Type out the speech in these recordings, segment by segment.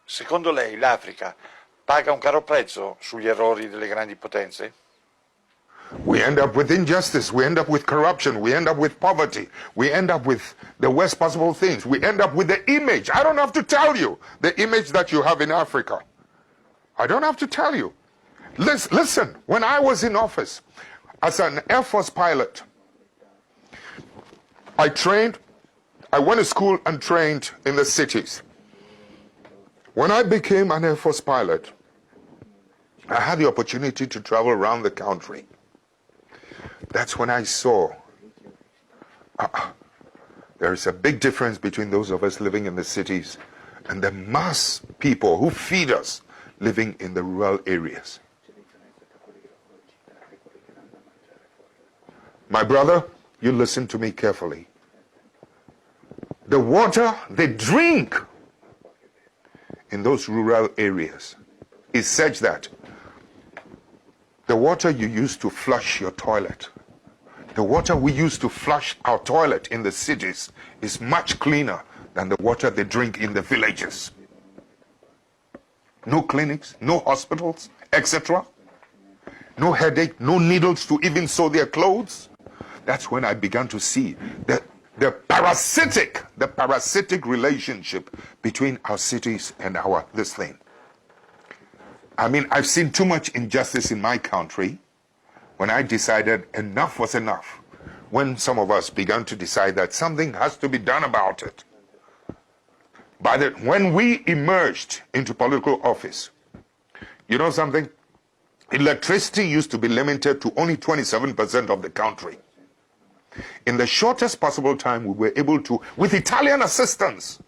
Secondo lei l'Africa paga un caro prezzo sugli errori delle grandi potenze? We end up with injustice, we end up with corruption, we end up with poverty, we end up with the worst possible things, we end up with the image. I don't have to tell you the image that you have in Africa. I don't have to tell you. Listen, when I was in office as an Air Force pilot, I went to school and trained in the cities. When I became an Air Force pilot, I had the opportunity to travel around the country. That's when I saw there is a big difference between those of us living in the cities and the mass people who feed us living in the rural areas. My brother, you listen to me carefully. The water they drink in those rural areas is such that the water you use to flush your toilet, the water we use to flush our toilet in the cities is much cleaner than the water they drink in the villages. No clinics, no hospitals, etc. No headache, no needles to even sew their clothes. That's when I began to see the parasitic relationship between our cities and this thing. I mean, I've seen too much injustice in my country when I decided enough was enough. When some of us began to decide that something has to be done about it. When we emerged into political office, you know something? Electricity used to be limited to only 27% of the country. In the shortest possible time, we were able to, with Italian assistance,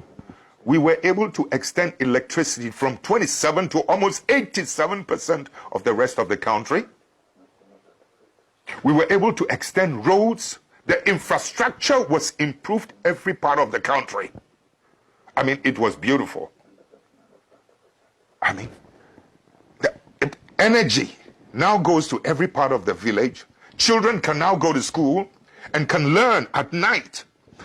we were able to extend electricity from 27 to almost 87% of the rest of the country. We were able to extend roads. The infrastructure was improved every part of the country. I mean, it was beautiful. I mean, the energy now goes to every part of the village. Children can now go to school and can learn at night,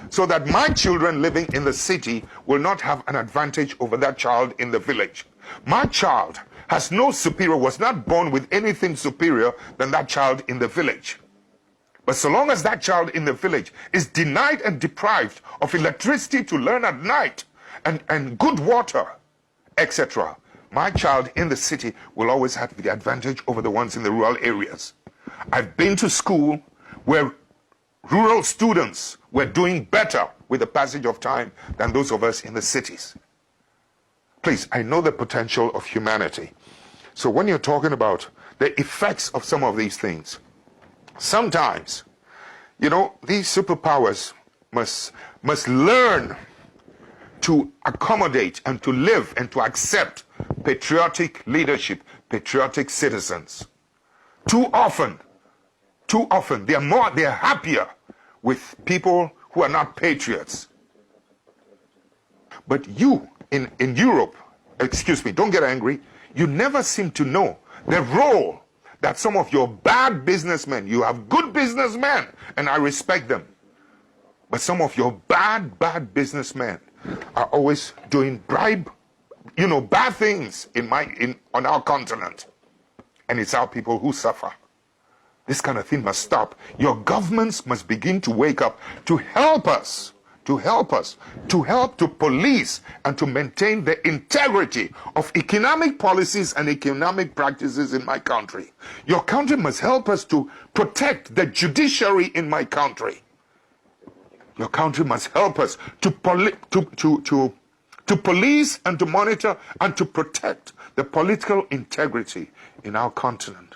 so that my children living in the city will not have an advantage over that child in the village. My child has no superior, was not born with anything superior than that child in the village. But so long as that child in the village is denied and deprived of electricity to learn at night and good water, etc., my child in the city will always have the advantage over the ones in the rural areas. I've been to school where rural students were doing better with the passage of time than those of us in the cities. Please, I know the potential of humanity. So when you're talking about the effects of some of these things, sometimes, you know, these superpowers must learn to accommodate and to live and to accept patriotic leadership, patriotic citizens. Too often, they're happier with people who are not patriots. But you, in Europe, excuse me, don't get angry, you never seem to know the role that some of your bad businessmen, you have good businessmen, and I respect them, but some of your bad businessmen are always doing bad things on our continent. And it's our people who suffer. This kind of thing must stop. Your governments must begin to wake up to help us, to help to police and to maintain the integrity of economic policies and economic practices in my country. Your country must help us to protect the judiciary in my country. Your country must help us to police and to monitor and to protect the political integrity in our continent.